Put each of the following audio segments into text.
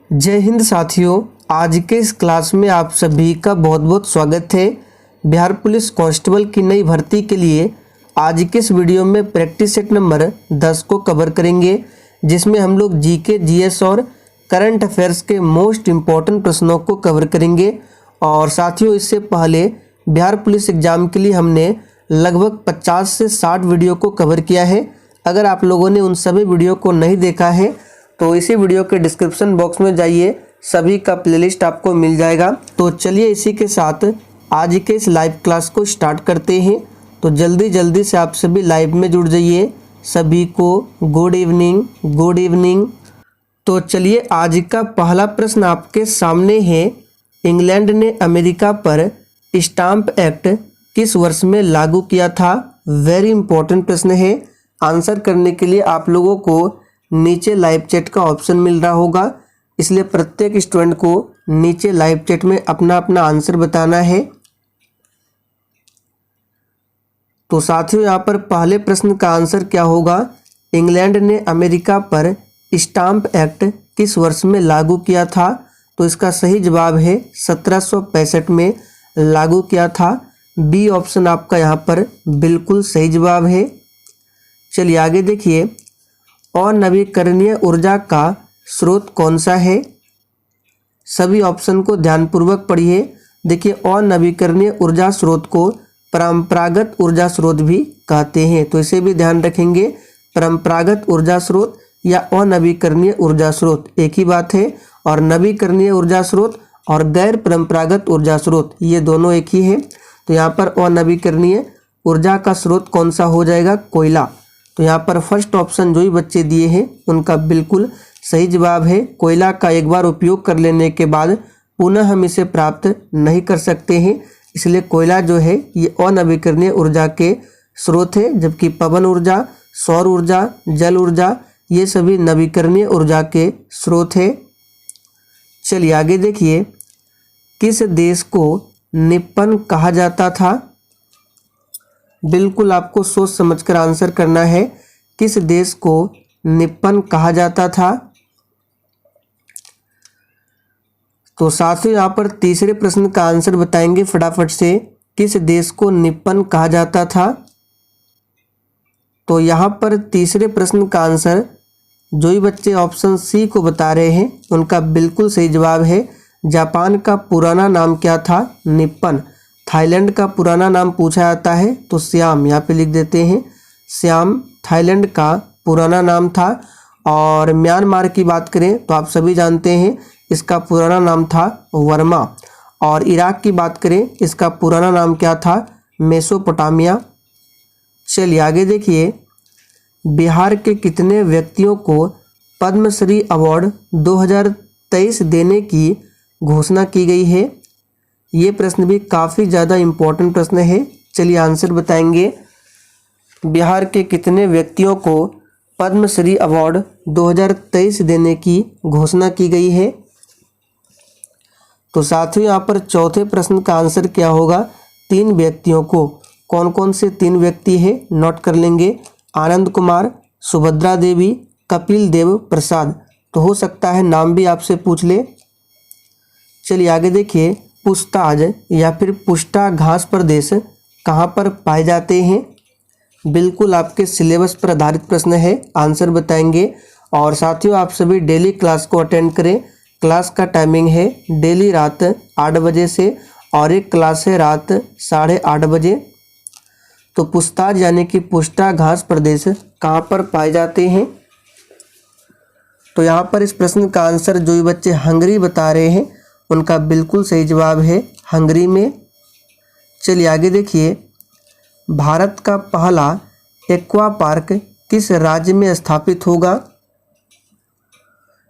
जय हिंद साथियों, आज के इस क्लास में आप सभी का बहुत बहुत स्वागत है। बिहार पुलिस कांस्टेबल की नई भर्ती के लिए आज के इस वीडियो में प्रैक्टिस सेट नंबर 10 को कवर करेंगे, जिसमें हम लोग जीके, जीएस और करंट अफेयर्स के मोस्ट इम्पॉर्टेंट प्रश्नों को कवर करेंगे। और साथियों, इससे पहले बिहार पुलिस एग्ज़ाम के लिए हमने लगभग 50 से 60 वीडियो को कवर किया है। अगर आप लोगों ने उन सभी वीडियो को नहीं देखा है तो इसी वीडियो के डिस्क्रिप्शन बॉक्स में जाइए, सभी का प्लेलिस्ट आपको मिल जाएगा। तो चलिए इसी के साथ आज के इस लाइव क्लास को स्टार्ट करते हैं। तो जल्दी से आप सभी लाइव में जुड़ जाइए। सभी को गुड इवनिंग। तो चलिए आज का पहला प्रश्न आपके सामने है। इंग्लैंड ने अमेरिका पर स्टाम्प एक्ट किस वर्ष में लागू किया था? वेरी इंपॉर्टेंट प्रश्न है। आंसर करने के लिए आप लोगों को नीचे लाइव चैट का ऑप्शन मिल रहा होगा, इसलिए प्रत्येक स्टूडेंट को नीचे लाइव चैट में अपना अपना आंसर बताना है। तो साथियों, यहाँ पर पहले प्रश्न का आंसर क्या होगा? इंग्लैंड ने अमेरिका पर स्टाम्प एक्ट किस वर्ष में लागू किया था? तो इसका सही जवाब है 1765 में लागू किया था। बी ऑप्शन आपका यहाँ पर बिल्कुल सही जवाब है। चलिए आगे देखिए, अनवीकरणीय ऊर्जा का स्रोत कौन सा है? सभी ऑप्शन को ध्यानपूर्वक पढ़िए। देखिए, अनवीकरणीय ऊर्जा स्रोत को परंपरागत ऊर्जा स्रोत भी कहते हैं, तो इसे भी ध्यान रखेंगे। परंपरागत ऊर्जा स्रोत या अनवीकरणीय ऊर्जा स्रोत एक ही बात है। और नवीकरणीय ऊर्जा स्रोत और गैर परंपरागत ऊर्जा स्रोत ये दोनों एक ही है। तो यहाँ पर अनवीकरणीय ऊर्जा का स्रोत कौन सा हो जाएगा? कोयला। तो यहाँ पर फर्स्ट ऑप्शन जो ही बच्चे दिए हैं उनका बिल्कुल सही जवाब है। कोयला का एक बार उपयोग कर लेने के बाद पुनः हम इसे प्राप्त नहीं कर सकते हैं, इसलिए कोयला जो है ये अनवीकरणीय ऊर्जा के स्रोत है, जबकि पवन ऊर्जा, सौर ऊर्जा, जल ऊर्जा ये सभी नवीकरणीय ऊर्जा के स्रोत है। चलिए आगे देखिए, किस देश को निप्पन कहा जाता था? बिल्कुल आपको सोच समझकर आंसर करना है। किस देश को निप्पन कहा जाता था? तो साथियों, यहाँ पर तीसरे प्रश्न का आंसर बताएंगे फटाफट से। किस देश को निप्पन कहा जाता था? तो यहाँ पर तीसरे प्रश्न का आंसर जो ही बच्चे ऑप्शन सी को बता रहे हैं उनका बिल्कुल सही जवाब है। जापान का पुराना नाम क्या था? निप्पन। थाईलैंड का पुराना नाम पूछा जाता है तो सियाम, यहाँ पे लिख देते हैं सियाम थाईलैंड का पुराना नाम था। और म्यांमार की बात करें तो आप सभी जानते हैं इसका पुराना नाम था वर्मा। और इराक की बात करें, इसका पुराना नाम क्या था? मेसोपोटामिया। चलिए आगे देखिए, बिहार के कितने व्यक्तियों को पद्मश्री अवार्ड 2023 देने की घोषणा की गई है? ये प्रश्न भी काफ़ी ज़्यादा इम्पोर्टेंट प्रश्न है। चलिए आंसर बताएंगे। बिहार के कितने व्यक्तियों को पद्मश्री अवार्ड 2023 देने की घोषणा की गई है? तो साथियों, यहाँ पर चौथे प्रश्न का आंसर क्या होगा? 3 व्यक्तियों को। कौन कौन से 3 व्यक्ति हैं? नोट कर लेंगे। आनंद कुमार, सुभद्रा देवी, कपिल देव प्रसाद। तो हो सकता है नाम भी आपसे पूछ ले। चलिए आगे देखिए, पुछताछ या फिर पुष्टा घास प्रदेश कहाँ पर पाए जाते हैं? बिल्कुल आपके सिलेबस पर आधारित प्रश्न है, आंसर बताएंगे। और साथियों, आप सभी डेली क्लास को अटेंड करें। क्लास का टाइमिंग है डेली रात 8 बजे से, और एक क्लास है रात 8:30 बजे। तो पुछताछ यानी कि पुष्टा घास प्रदेश कहाँ पर पाए जाते हैं? तो यहाँ पर इस प्रश्न का आंसर जो भी बच्चे हंगरी बता रहे हैं उनका बिल्कुल सही जवाब है हंगरी में। चलिए आगे देखिए, भारत का पहला एक्वा पार्क किस राज्य में स्थापित होगा?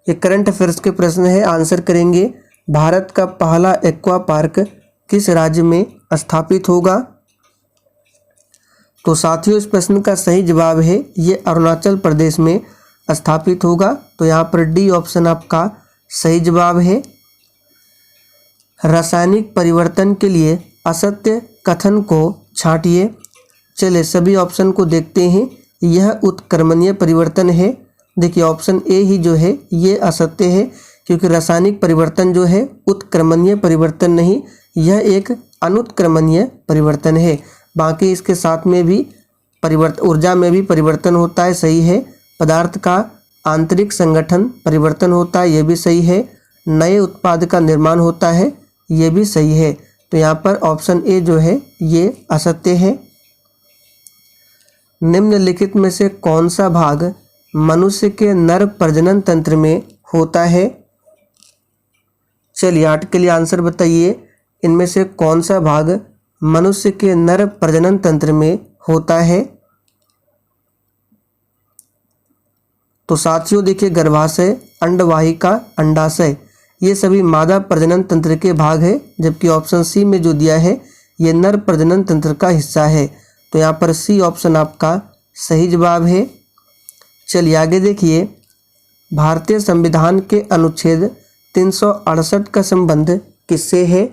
ये करंट अफेयर्स के प्रश्न है, आंसर करेंगे। भारत का पहला एक्वा पार्क किस राज्य में स्थापित होगा? तो साथियों, इस प्रश्न का सही जवाब है ये अरुणाचल प्रदेश में स्थापित होगा। तो यहाँ पर डी ऑप्शन आपका सही जवाब है। रासायनिक परिवर्तन के लिए असत्य कथन को छांटिए। चलिए सभी ऑप्शन को देखते हैं। यह उत्क्रमणीय परिवर्तन है। देखिए ऑप्शन ए ही जो है ये असत्य है, क्योंकि रासायनिक परिवर्तन जो है उत्क्रमणीय परिवर्तन नहीं, यह एक अनुत्क्रमणीय परिवर्तन है। बाकी इसके साथ में भी ऊर्जा में भी परिवर्तन होता है, सही है। पदार्थ का आंतरिक संगठन परिवर्तन होता है, यह भी सही है। नए उत्पाद का निर्माण होता है, यह भी सही है। तो यहाँ पर ऑप्शन ए जो है ये असत्य है। निम्नलिखित में से कौन सा भाग मनुष्य के नर प्रजनन तंत्र में होता है? चलिए 8 के लिए आंसर बताइए। इनमें से कौन सा भाग मनुष्य के नर प्रजनन तंत्र में होता है? तो साथियों देखिए, गर्भाशय, अंडवाहिका, अंडाशय, ये सभी मादा प्रजनन तंत्र के भाग है, जबकि ऑप्शन सी में जो दिया है ये नर प्रजनन तंत्र का हिस्सा है। तो यहाँ पर सी ऑप्शन आपका सही जवाब है। चलिए आगे देखिए, भारतीय संविधान के अनुच्छेद 368 का संबंध किससे है?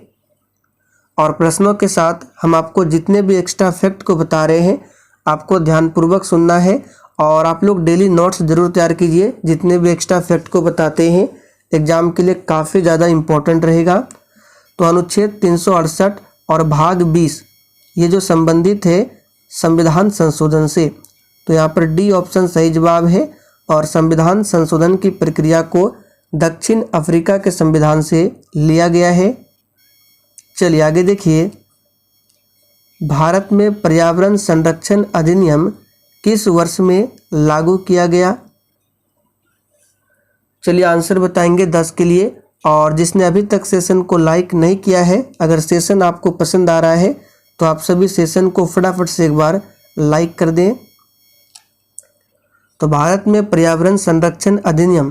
और प्रश्नों के साथ हम आपको जितने भी एक्स्ट्रा फैक्ट को बता रहे हैं आपको ध्यानपूर्वक सुनना है, और आप लोग डेली नोट्स जरूर तैयार कीजिए। जितने भी एक्स्ट्रा फैक्ट को बताते हैं एग्जाम के लिए काफ़ी ज़्यादा इम्पोर्टेंट रहेगा। तो अनुच्छेद 368 और भाग 20 ये जो संबंधित है संविधान संशोधन से, तो यहाँ पर डी ऑप्शन सही जवाब है। और संविधान संशोधन की प्रक्रिया को दक्षिण अफ्रीका के संविधान से लिया गया है। चलिए आगे देखिए, भारत में पर्यावरण संरक्षण अधिनियम किस वर्ष में लागू किया गया? चलिए आंसर बताएंगे 10 के लिए। और जिसने अभी तक सेशन को लाइक नहीं किया है, अगर सेशन आपको पसंद आ रहा है तो आप सभी सेशन को फटाफट से एक बार लाइक कर दें। तो भारत में पर्यावरण संरक्षण अधिनियम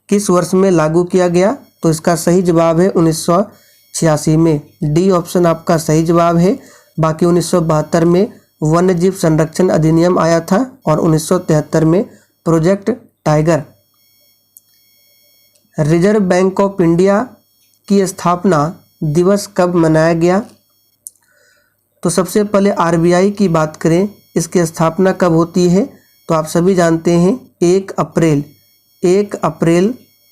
किस वर्ष में लागू किया गया? तो इसका सही जवाब है 1986 में। डी ऑप्शन आपका सही जवाब है। बाकी 1972 में वन्य जीव संरक्षण अधिनियम आया था और 1973 में project tiger. Reserve bank of India की स्थापना दिवस कब मनाया गया? तो सबसे पहले आरबीआई की बात करें, इसकी स्थापना कब होती है? तो आप सभी जानते हैं 1 अप्रैल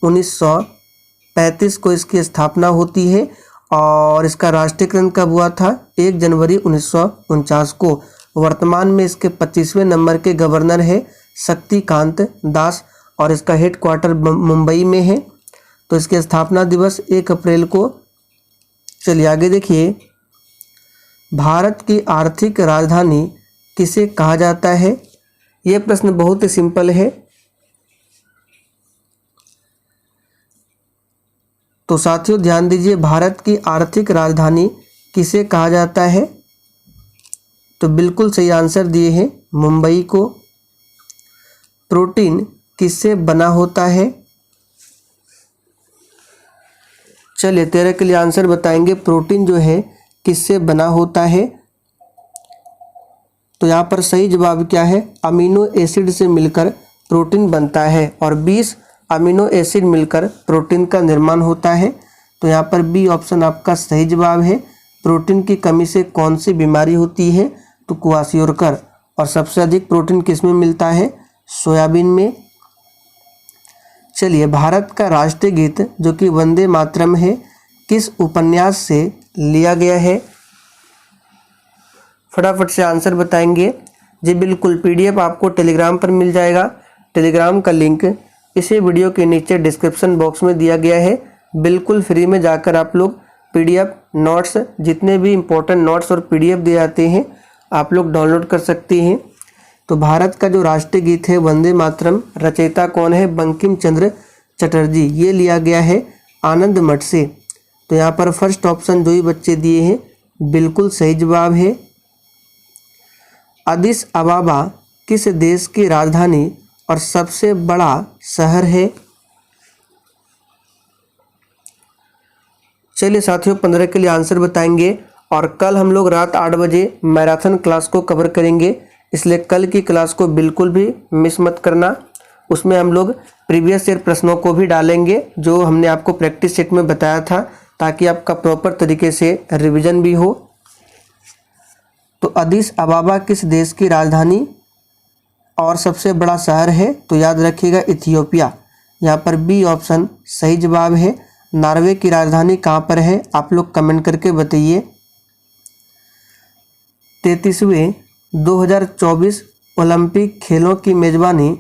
1935 को इसकी स्थापना होती है। और इसका राष्ट्रीयकरण कब हुआ था? 1 जनवरी 1949 को। वर्तमान में इसके 25वें नंबर के गवर्नर है शक्तिकांत दास और इसका हेडक्वार्टर मुंबई में है। तो इसके स्थापना दिवस 1 अप्रैल को। चलिए आगे देखिए, भारत की आर्थिक राजधानी किसे कहा जाता है? यह प्रश्न बहुत ही सिंपल है। तो साथियों ध्यान दीजिए, भारत की आर्थिक राजधानी किसे कहा जाता है? तो बिल्कुल सही आंसर दिए हैं, मुंबई को। प्रोटीन किससे बना होता है? चलिए 13 के लिए आंसर बताएंगे, प्रोटीन जो है किससे बना होता है? तो यहाँ पर सही जवाब क्या है? अमीनो एसिड से मिलकर प्रोटीन बनता है और 20 अमीनो एसिड मिलकर प्रोटीन का निर्माण होता है। तो यहाँ पर बी ऑप्शन आपका सही जवाब है। प्रोटीन की कमी से कौन सी बीमारी होती है? तो क्वाशियोरकर। और सबसे अधिक प्रोटीन किस में मिलता है? सोयाबीन में। चलिए, भारत का राष्ट्रीय गीत जो कि वंदे मातरम है किस उपन्यास से लिया गया है? फटाफट से आंसर बताएंगे। जी बिल्कुल, पीडीएफ आपको टेलीग्राम पर मिल जाएगा। टेलीग्राम का लिंक इसी वीडियो के नीचे डिस्क्रिप्शन बॉक्स में दिया गया है। बिल्कुल फ्री में जाकर आप लोग पीडीएफ नोट्स, जितने भी इम्पोर्टेंट नोट्स और पीडीएफ दिए जाते हैं आप लोग डाउनलोड कर सकते हैं। तो भारत का जो राष्ट्रीय गीत है वंदे मातरम, रचयिता कौन है? बंकिम चंद्र चटर्जी। ये लिया गया है आनंद मठ से। तो यहाँ पर फर्स्ट ऑप्शन जो ही बच्चे दिए हैं बिल्कुल सही जवाब है। अदिस अबाबा किस देश की राजधानी और सबसे बड़ा शहर है? चलिए साथियों 15 के लिए आंसर बताएंगे। और कल हम लोग रात 8 बजे मैराथन क्लास को कवर करेंगे, इसलिए कल की क्लास को बिल्कुल भी मिस मत करना। उसमें हम लोग प्रीवियस ईयर प्रश्नों को भी डालेंगे जो हमने आपको प्रैक्टिस सेट में बताया था, ताकि आपका प्रॉपर तरीके से रिवीजन भी हो। तो अदिस अबाबा किस देश की राजधानी और सबसे बड़ा शहर है? तो याद रखिएगा इथियोपिया। यहाँ पर बी ऑप्शन सही जवाब है। नॉर्वे की राजधानी कहाँ पर है, आप लोग कमेंट करके बताइए। 33वें 2024 ओलंपिक खेलों की मेज़बानी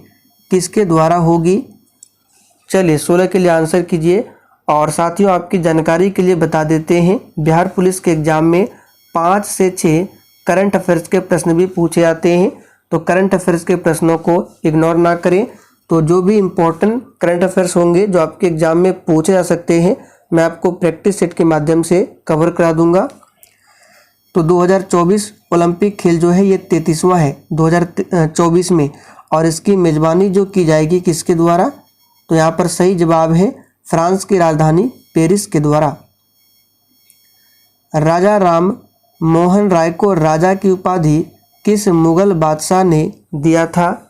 किसके द्वारा होगी। चलिए 16 के लिए आंसर कीजिए। और साथियों आपकी जानकारी के लिए बता देते हैं, बिहार पुलिस के एग्ज़ाम में 5 से 6 करंट अफेयर्स के प्रश्न भी पूछे जाते हैं, तो करंट अफेयर्स के प्रश्नों को इग्नोर ना करें। तो जो भी इम्पोर्टेंट करंट अफेयर्स होंगे जो आपके एग्ज़ाम में पूछे जा सकते हैं, मैं आपको प्रैक्टिस सेट के माध्यम से कवर करा दूंगा। तो 2024 ओलंपिक खेल जो है ये 33वां है 2024 में, और इसकी मेज़बानी जो की जाएगी किसके द्वारा, तो यहाँ पर सही जवाब है फ्रांस की राजधानी पेरिस के द्वारा। राजा राम मोहन राय को राजा की उपाधि किस मुगल बादशाह ने दिया था।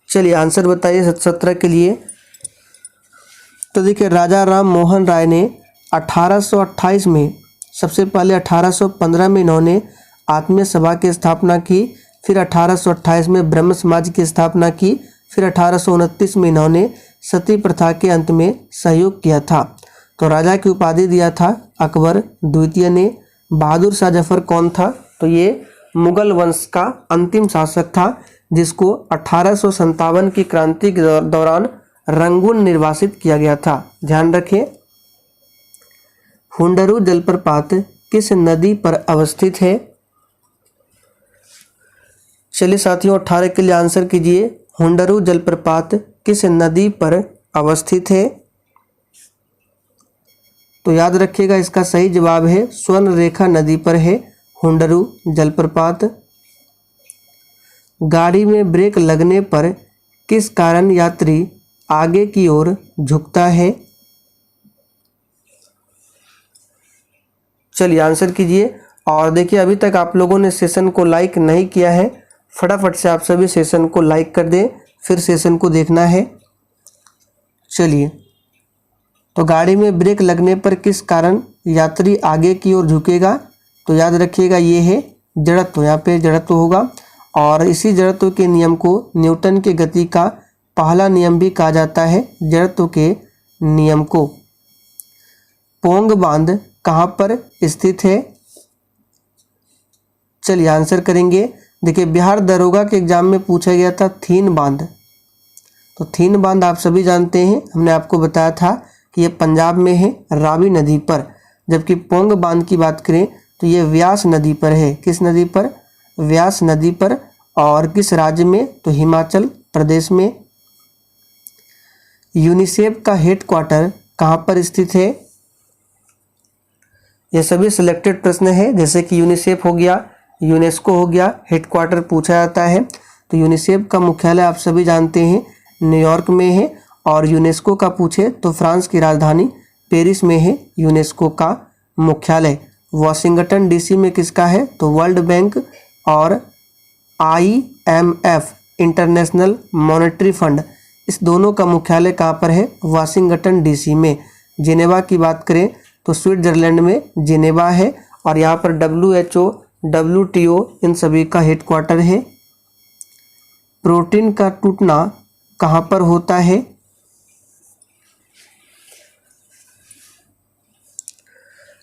चलिए आंसर बताइए 17 के लिए। तो देखिए राजा राम मोहन राय ने 1828 में, सबसे पहले 1815 में इन्होंने आत्मीय सभा की स्थापना की, फिर 1828 में ब्रह्म समाज की स्थापना की, फिर 1829 में इन्होंने सती प्रथा के अंत में सहयोग किया था। तो राजा की उपाधि दिया था अकबर द्वितीय ने। बहादुर शाह जफर कौन था, तो ये मुगल वंश का अंतिम शासक था, जिसको 1857 की क्रांति के दौरान रंगून निर्वासित किया गया था। ध्यान रखें। हुंडरू जलप्रपात किस नदी पर अवस्थित है। चलिए साथियों 18 के लिए आंसर कीजिए। हुंडरू जलप्रपात किस नदी पर अवस्थित है, तो याद रखिएगा इसका सही जवाब है स्वर्ण रेखा नदी पर है हुंडरू जलप्रपात। गाड़ी में ब्रेक लगने पर किस कारण यात्री आगे की ओर झुकता है। चलिए आंसर कीजिए। और देखिए अभी तक आप लोगों ने सेशन को लाइक नहीं किया है, फटाफट से आप सभी सेशन को लाइक कर दें, फिर सेशन को देखना है। चलिए, तो गाड़ी में ब्रेक लगने पर किस कारण यात्री आगे की ओर झुकेगा, तो याद रखिएगा ये है जड़त्व, यहाँ पे जड़त्व होगा। और इसी जड़त्व के नियम को न्यूटन के गति का पहला नियम भी कहा जाता है, जड़त्व के नियम को। पोंग बांध कहाँ पर स्थित है। चलिए आंसर करेंगे। देखिए बिहार दरोगा के एग्जाम में पूछा गया था थीन बांध, तो थीन बांध आप सभी जानते हैं, हमने आपको बताया था कि ये पंजाब में है रावी नदी पर। जबकि पोंग बांध की बात करें तो ये व्यास नदी पर है। किस नदी पर, व्यास नदी पर। और किस राज्य में, तो हिमाचल प्रदेश में। यूनिसेफ का हेडक्वार्टर कहाँ पर स्थित है। ये सभी सिलेक्टेड प्रश्न है, जैसे कि यूनिसेफ हो गया, यूनेस्को हो गया, हेडक्वार्टर पूछा जाता है। तो यूनिसेफ का मुख्यालय आप सभी जानते हैं न्यूयॉर्क में है, और यूनेस्को का पूछे तो फ्रांस की राजधानी पेरिस में है यूनेस्को का मुख्यालय। वाशिंगटन डीसी में किसका है, तो वर्ल्ड बैंक और IMF इंटरनेशनल मॉनेटरी फंड, इस दोनों का मुख्यालय कहाँ पर है, वाशिंगटन डीसी में। जिनेवा की बात करें तो स्विट्जरलैंड में जिनेवा है, और यहाँ पर WHO WTO इन सभी का हेडक्वार्टर है। प्रोटीन का टूटना कहाँ पर होता है।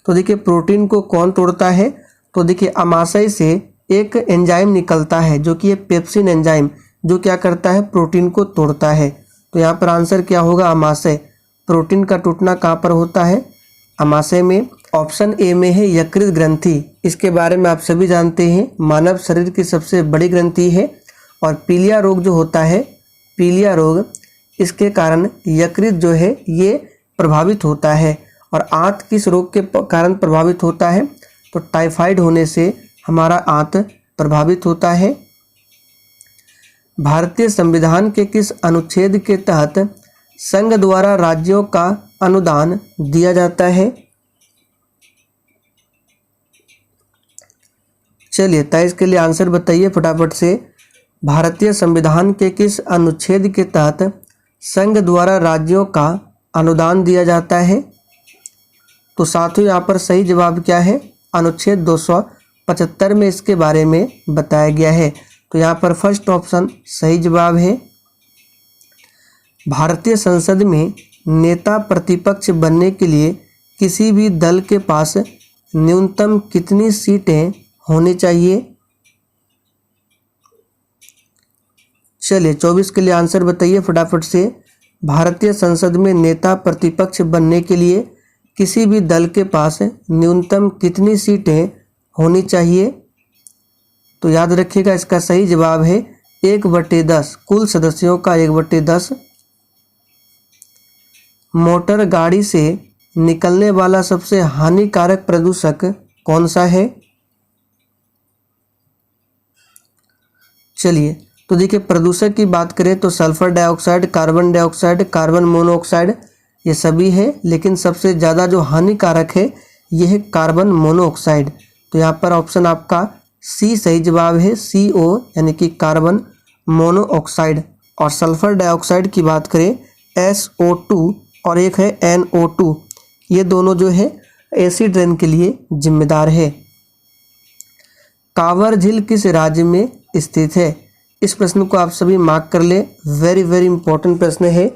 तो देखिए प्रोटीन को कौन तोड़ता है, तो देखिए अमाशय से एक एंजाइम निकलता है जो कि ये पेप्सिन एंजाइम, जो क्या करता है, प्रोटीन को तोड़ता है। तो यहाँ पर आंसर क्या होगा, अमाशय। प्रोटीन का टूटना कहाँ पर होता है, अमाशय में। ऑप्शन ए में है यकृत ग्रंथि, इसके बारे में आप सभी जानते हैं, मानव शरीर की सबसे बड़ी ग्रंथि है। और पीलिया रोग जो होता है, पीलिया रोग, इसके कारण यकृत जो है ये प्रभावित होता है। और आंत किस रोग के कारण प्रभावित होता है, तो टाइफाइड होने से हमारा आंत प्रभावित होता है। भारतीय संविधान के किस अनुच्छेद के तहत संघ द्वारा राज्यों का अनुदान दिया जाता है। चलिए 23 के लिए आंसर बताइए फटाफट से। भारतीय संविधान के किस अनुच्छेद के तहत संघ द्वारा राज्यों का अनुदान दिया जाता है, तो साथियों यहाँ पर सही जवाब क्या है, अनुच्छेद 275 में इसके बारे में बताया गया है। तो यहाँ पर फर्स्ट ऑप्शन सही जवाब है। भारतीय संसद में नेता प्रतिपक्ष बनने के लिए किसी भी दल के पास न्यूनतम कितनी सीटें होनी चाहिए? चलिए 24 के लिए आंसर बताइए फटाफट से। भारतीय संसद में नेता प्रतिपक्ष बनने के लिए किसी भी दल के पास न्यूनतम कितनी सीटें होनी चाहिए? तो याद रखिएगा इसका सही जवाब है 1/10, कुल सदस्यों का 1/10। मोटर गाड़ी से निकलने वाला सबसे हानिकारक प्रदूषक कौन सा है? चलिए तो देखिए, प्रदूषक की बात करें तो sulphur dioxide, carbon dioxide, carbon monoxide ये सभी है, लेकिन सबसे ज़्यादा जो हानिकारक है ये है कार्बन मोनोऑक्साइड। तो यहाँ पर ऑप्शन आपका सी सही जवाब है, CO यानी कि कार्बन मोनोऑक्साइड। और सल्फर डाइऑक्साइड की बात करें SO2 और एक है NO2, ये दोनों जो है एसिड रेन के लिए जिम्मेदार है। कांवर झील किस राज्य में स्थित है? इस प्रश्न को आप सभी मार्क कर ले, वेरी वेरी इंपॉर्टेंट प्रश्न है।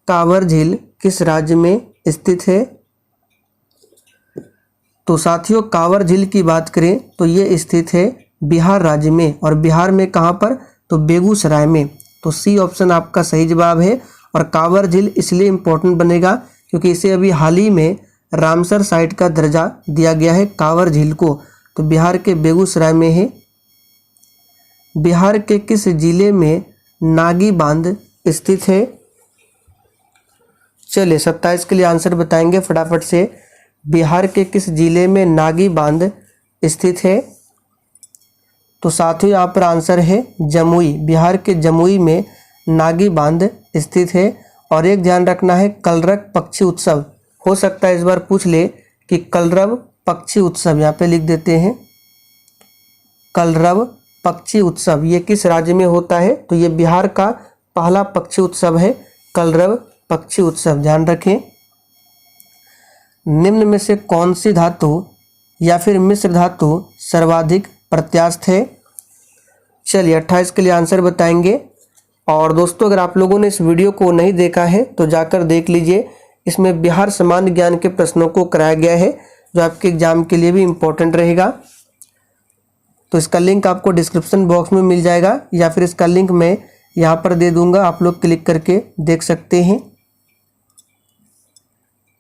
कांवर झील किस राज्य में स्थित है? तो साथियों कांवर झील की बात करें तो ये स्थित है बिहार राज्य में। और बिहार में कहाँ पर? तो बेगूसराय में। तो सी ऑप्शन आपका सही जवाब है। और कांवर झील इसलिए इम्पोर्टेंट बनेगा क्योंकि इसे अभी हाल ही में रामसर साइट का दर्जा दिया गया है कांवर झील को। तो बिहार के बेगूसराय में है। बिहार के किस जिले में नागी बांध स्थित है? चलिए 27 के लिए आंसर बताएंगे फटाफट से। बिहार के किस जिले में नागी बांध स्थित है? तो साथियों यहाँ पर आंसर है जमुई। बिहार के जमुई में नागी बांध स्थित है। और एक ध्यान रखना है, कलरव पक्षी उत्सव, हो सकता है इस बार पूछ ले कि कलरव पक्षी उत्सव, यहाँ पे लिख देते हैं कलरव पक्षी उत्सव, ये किस राज्य में होता है? तो ये बिहार का पहला पक्षी उत्सव है कलरव पक्षी उत्सव, ध्यान रखें। निम्न में से कौन सी धातु या फिर मिश्र धातु सर्वाधिक प्रत्यास्थ है? चलिए 28 के लिए आंसर बताएंगे। और दोस्तों अगर आप लोगों ने इस वीडियो को नहीं देखा है तो जाकर देख लीजिए, इसमें बिहार सामान्य ज्ञान के प्रश्नों को कराया गया है जो आपके एग्जाम के लिए भी इम्पोर्टेंट रहेगा। तो इसका लिंक आपको डिस्क्रिप्शन बॉक्स में मिल जाएगा या फिर इसका लिंक मैं यहाँ पर दे दूंगा, आप लोग क्लिक करके देख सकते हैं।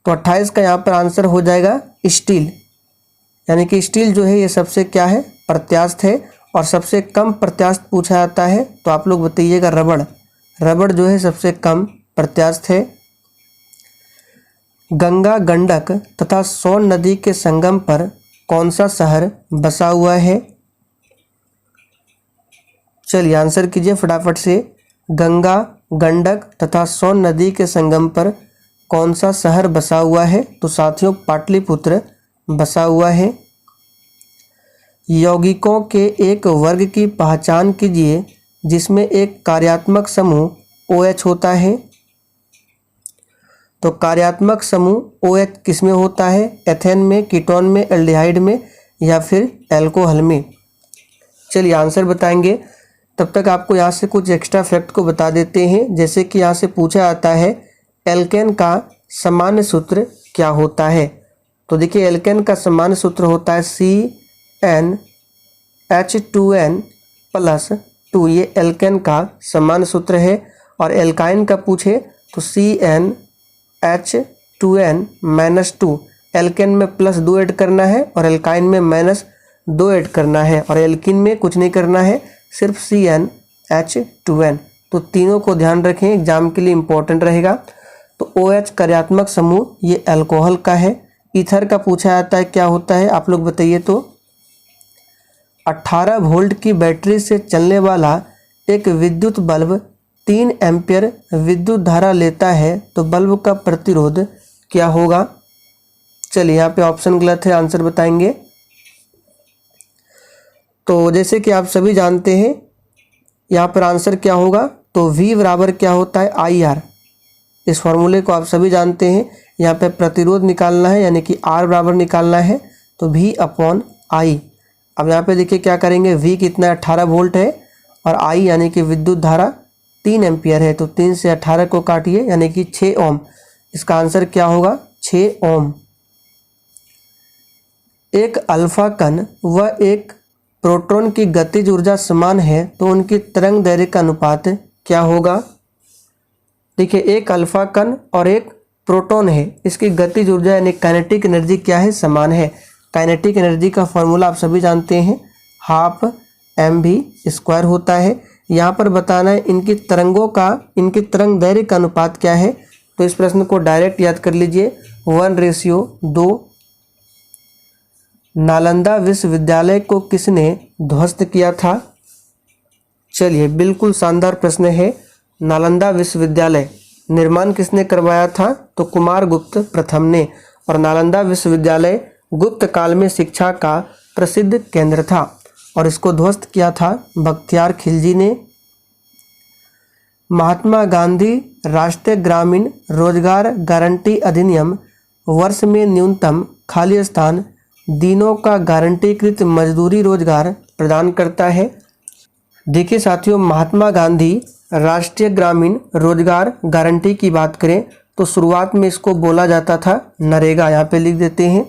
तो 28 का यहाँ पर आंसर हो जाएगा स्टील, यानी कि स्टील जो है ये सबसे क्या है? प्रत्यास्थ है। और सबसे कम प्रत्यास्थ पूछा जाता है तो आप लोग बताइएगा रबड़। रबड़ जो है सबसे कम प्रत्यास्थ है। गंगा, गंडक तथा सोन नदी के संगम पर कौन सा शहर बसा हुआ है? चलिए आंसर कीजिए फटाफट से। गंगा, गंडक तथा सोन नदी के संगम पर कौन सा शहर बसा हुआ है? तो साथियों पाटलिपुत्र बसा हुआ है। यौगिकों के एक वर्ग की पहचान कीजिए जिसमें एक कार्यात्मक समूह OH होता है। तो कार्यात्मक समूह OH किसमें होता है? एथेन में, कीटोन में, एल्डिहाइड में या फिर एल्कोहल में? चलिए आंसर बताएंगे। तब तक आपको यहाँ से कुछ एक्स्ट्रा फैक्ट को बता देते हैं। जैसे कि यहाँ से पूछा जाता है एल्केन का सामान्य सूत्र क्या होता है? तो देखिए एल्केन का सामान्य सूत्र होता है CnH2n+2। ये एल्केन का सामान्य सूत्र है। और एल्काइन का पूछे तो CnH2n-2। एल्केन में +2 ऐड करना है और एल्काइन में -2 ऐड करना है। और एल्किन में कुछ नहीं करना है, सिर्फ CnH2n। तो तीनों को ध्यान रखें, एग्जाम के लिए इम्पोर्टेंट रहेगा। तो OH कार्यात्मक समूह ये अल्कोहल का है। ईथर का पूछा जाता है क्या होता है, आप लोग बताइए। तो 18 वोल्ट की बैटरी से चलने वाला एक विद्युत बल्ब 3 एम्पियर विद्युत धारा लेता है तो बल्ब का प्रतिरोध क्या होगा? चलिए यहाँ पे ऑप्शन गलत है, आंसर बताएंगे। तो जैसे कि आप सभी जानते हैं यहाँ पर आंसर क्या होगा? तो V बराबर क्या होता है? IR। इस फॉर्मूले को आप सभी जानते हैं। यहाँ पे प्रतिरोध निकालना है यानी कि R बराबर निकालना है, तो V/I। अब यहाँ पे देखिए क्या करेंगे, V कितना है? 18 वोल्ट है और I यानी कि विद्युत धारा 3 एम्पियर है, तो 3 से 18 को काटिए यानी कि 6 ओम। इसका आंसर क्या होगा? 6 ओम। एक अल्फा कण व एक प्रोटॉन की गतिज ऊर्जा समान है तो उनकी तरंग दैर्घ्य का अनुपात क्या होगा? देखिए, एक अल्फा कण और एक प्रोटॉन है, इसकी गतिज ऊर्जा यानी काइनेटिक एनर्जी क्या है? समान है। काइनेटिक एनर्जी का फॉर्मूला आप सभी जानते हैं, हाफ mv² होता है। यहाँ पर बताना है इनकी इनकी तरंग दैर्घ्य का अनुपात क्या है। तो इस प्रश्न को डायरेक्ट याद कर लीजिए, 1:2। नालंदा विश्वविद्यालय को किसने ध्वस्त किया था? चलिए, बिल्कुल शानदार प्रश्न है। नालंदा विश्वविद्यालय निर्माण किसने करवाया था? तो कुमारगुप्त प्रथम ने। और नालंदा विश्वविद्यालय गुप्त काल में शिक्षा का प्रसिद्ध केंद्र था और इसको ध्वस्त किया था बख्तियार खिलजी ने। महात्मा गांधी राष्ट्रीय ग्रामीण रोजगार गारंटी अधिनियम वर्ष में न्यूनतम खाली स्थान दिनों का गारंटीकृत मजदूरी रोजगार प्रदान करता है। देखिए साथियों, महात्मा गांधी राष्ट्रीय ग्रामीण रोजगार गारंटी की बात करें तो शुरुआत में इसको बोला जाता था नरेगा। यहाँ पे लिख देते हैं,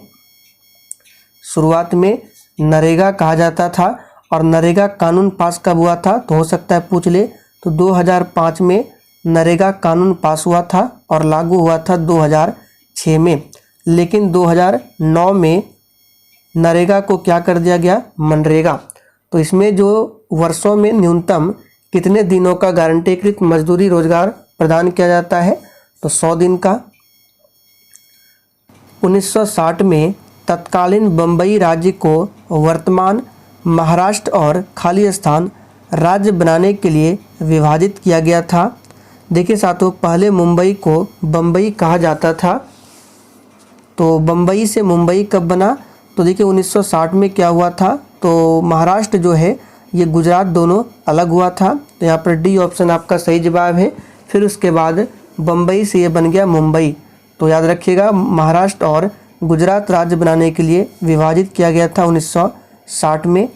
शुरुआत में नरेगा कहा जाता था। और नरेगा कानून पास कब हुआ था? तो हो सकता है पूछ ले, तो 2005 में नरेगा कानून पास हुआ था और लागू हुआ था 2006 में। लेकिन 2009 में नरेगा को क्या कर दिया गया? मनरेगा। तो इसमें जो वर्षों में न्यूनतम कितने दिनों का गारंटीकृत मजदूरी रोजगार प्रदान किया जाता है? तो 100 दिन का। 1960 में तत्कालीन बम्बई राज्य को वर्तमान महाराष्ट्र और खाली स्थान राज्य बनाने के लिए विभाजित किया गया था। देखिए साथियों, पहले मुंबई को बम्बई कहा जाता था। तो बम्बई से मुंबई कब बना? तो देखिए 1960 में क्या हुआ था? तो महाराष्ट्र जो है ये गुजरात दोनों अलग हुआ था। तो यहाँ पर डी ऑप्शन आपका सही जवाब है। फिर उसके बाद बम्बई से ये बन गया मुंबई। तो याद रखिएगा, महाराष्ट्र और गुजरात राज्य बनाने के लिए विभाजित किया गया था 1960 में।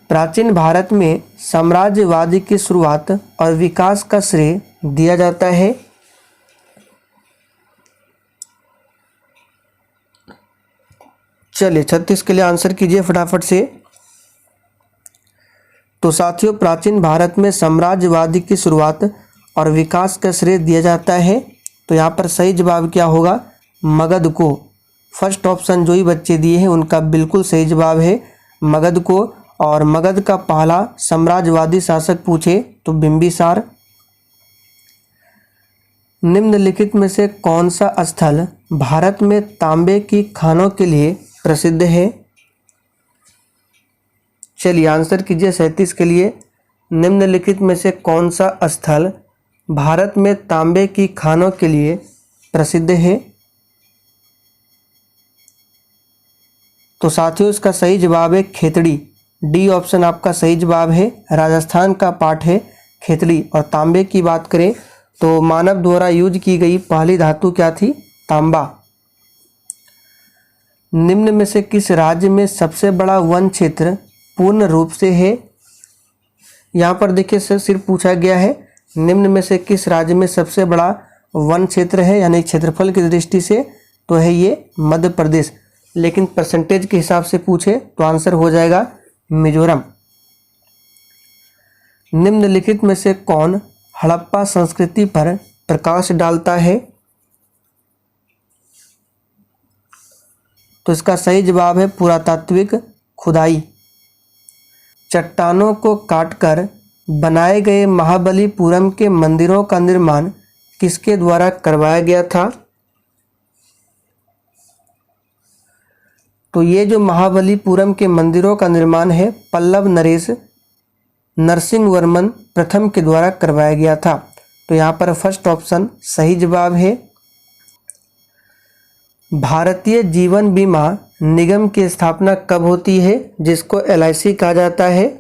प्राचीन भारत में साम्राज्यवादी की शुरुआत और विकास का श्रेय दिया जाता है। चलिए 36 के लिए आंसर कीजिए फटाफट से। तो साथियों, प्राचीन भारत में साम्राज्यवादी की शुरुआत और विकास का श्रेय दिया जाता है। तो यहाँ पर सही जवाब क्या होगा? मगध को। फर्स्ट ऑप्शन जो ही बच्चे दिए हैं उनका बिल्कुल सही जवाब है मगध को। और मगध का पहला साम्राज्यवादी शासक पूछे तो बिंबिसार। निम्नलिखित में से कौन सा स्थल भारत में तांबे की खानों के लिए प्रसिद्ध है? चलिए आंसर कीजिए 37 के लिए। निम्नलिखित में से कौन सा स्थल भारत में तांबे की खानों के लिए प्रसिद्ध है? तो साथियों, इसका सही जवाब है खेतड़ी। डी ऑप्शन आपका सही जवाब है। राजस्थान का पार्ट है खेतड़ी। और तांबे की बात करें तो मानव द्वारा यूज की गई पहली धातु क्या थी? तांबा। निम्न में से किस राज्य में सबसे बड़ा वन क्षेत्र पूर्ण रूप से है? यहाँ पर देखिए सिर्फ पूछा गया है निम्न में से किस राज्य में सबसे बड़ा वन क्षेत्र है, यानी क्षेत्रफल की दृष्टि से तो है ये मध्य प्रदेश। लेकिन परसेंटेज के हिसाब से पूछे तो आंसर हो जाएगा मिजोरम। निम्नलिखित में से कौन हड़प्पा संस्कृति पर प्रकाश डालता है? तो इसका सही जवाब है पुरातात्विक खुदाई। चट्टानों को काटकर बनाए गए महाबलीपुरम के मंदिरों का निर्माण किसके द्वारा करवाया गया था? तो ये जो महाबलीपुरम के मंदिरों का निर्माण है पल्लव नरेश नरसिंहवर्मन प्रथम के द्वारा करवाया गया था। तो यहाँ पर फर्स्ट ऑप्शन सही जवाब है। भारतीय जीवन बीमा निगम की स्थापना कब होती है, जिसको LIC कहा जाता है?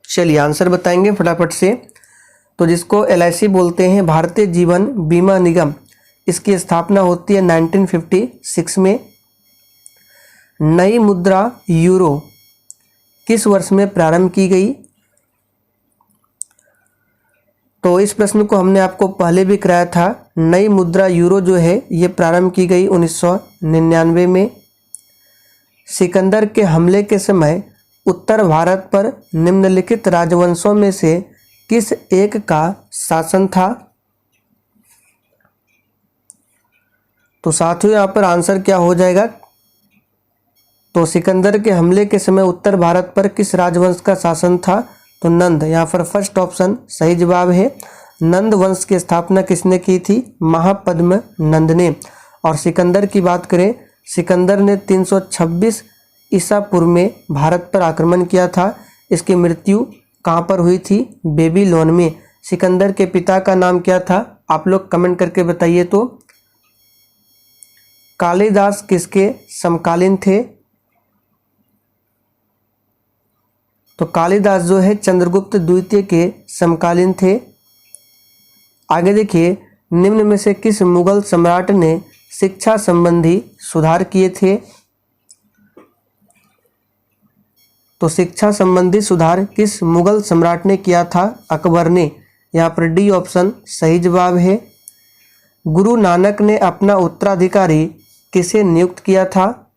चलिए आंसर बताएंगे फटाफट से। तो जिसको LIC बोलते हैं, भारतीय जीवन बीमा निगम, इसकी स्थापना होती है 1956 में। नई मुद्रा यूरो किस वर्ष में प्रारंभ की गई? तो इस प्रश्न को हमने आपको पहले भी कराया था। नई मुद्रा यूरो जो है ये प्रारंभ की गई 1999 में। सिकंदर के हमले के समय उत्तर भारत पर निम्नलिखित राजवंशों में से किस एक का शासन था? तो साथियों यहाँ पर आंसर क्या हो जाएगा? तो सिकंदर के हमले के समय उत्तर भारत पर किस राजवंश का शासन था? तो नंद। यहाँ पर फर्स्ट ऑप्शन सही जवाब है। नंद वंश की स्थापना किसने की थी? महापद्म नंद ने। और सिकंदर की बात करें, सिकंदर ने 326 ईसा पूर्व में भारत पर आक्रमण किया था। इसकी मृत्यु कहाँ पर हुई थी? बेबीलोन में। सिकंदर के पिता का नाम क्या था? आप लोग कमेंट करके बताइए। तो कालिदास किसके समकालीन थे? तो कालिदास जो है चंद्रगुप्त द्वितीय के समकालीन थे। आगे देखिए, निम्न में से किस मुगल सम्राट ने शिक्षा संबंधी सुधार किए थे? तो शिक्षा संबंधी सुधार किस मुगल सम्राट ने किया था? अकबर ने। यहाँ पर डी ऑप्शन सही जवाब है। गुरु नानक ने अपना उत्तराधिकारी किसे नियुक्त किया था?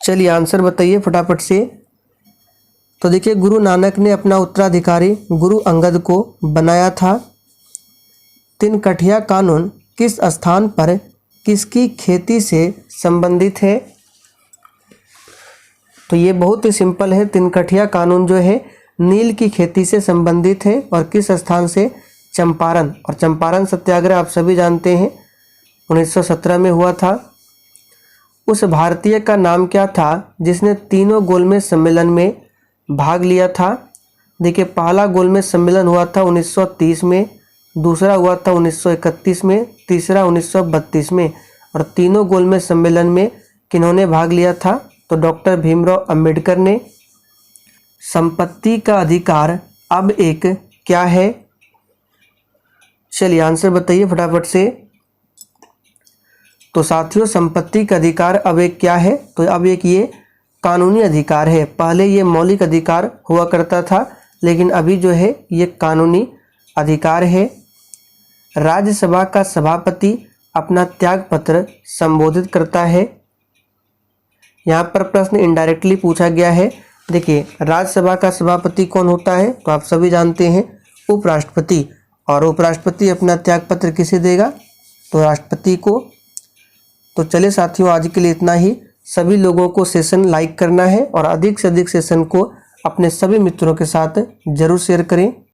चलिए आंसर बताइए फटाफट से। तो देखिए, गुरु नानक ने अपना उत्तराधिकारी गुरु अंगद को बनाया था। तिनकठिया कानून किस स्थान पर किसकी खेती से संबंधित है? तो ये बहुत ही सिंपल है। तिनकठिया कानून जो है नील की खेती से संबंधित है। और किस स्थान से? चंपारण। और चंपारण सत्याग्रह आप सभी जानते हैं 1917 में हुआ था। उस भारतीय का नाम क्या था जिसने तीनों गोलमेज सम्मेलन में भाग लिया था? देखिए, पहला गोलमेज सम्मेलन हुआ था 1930 में, दूसरा हुआ था 1931 में, तीसरा 1932 में। और तीनों गोलमेज सम्मेलन में किन्होंने भाग लिया था? तो डॉक्टर भीमराव अंबेडकर ने। संपत्ति का अधिकार अब एक क्या है? चलिए आंसर बताइए फटाफट से। तो साथियों, संपत्ति का अधिकार अब एक क्या है? तो अब एक ये कानूनी अधिकार है। पहले ये मौलिक अधिकार हुआ करता था, लेकिन अभी जो है ये कानूनी अधिकार है। राज्यसभा का सभापति अपना त्याग पत्र संबोधित करता है। यहाँ पर प्रश्न इनडायरेक्टली पूछा गया है। देखिए, राज्यसभा का सभापति कौन होता है? तो आप सभी जानते हैं उपराष्ट्रपति। और उपराष्ट्रपति अपना त्याग पत्र किसे देगा? तो राष्ट्रपति को। तो चलिए साथियों, आज के लिए इतना ही। सभी लोगों को सेशन लाइक करना है और अधिक से अधिक सेशन को अपने सभी मित्रों के साथ जरूर शेयर करें।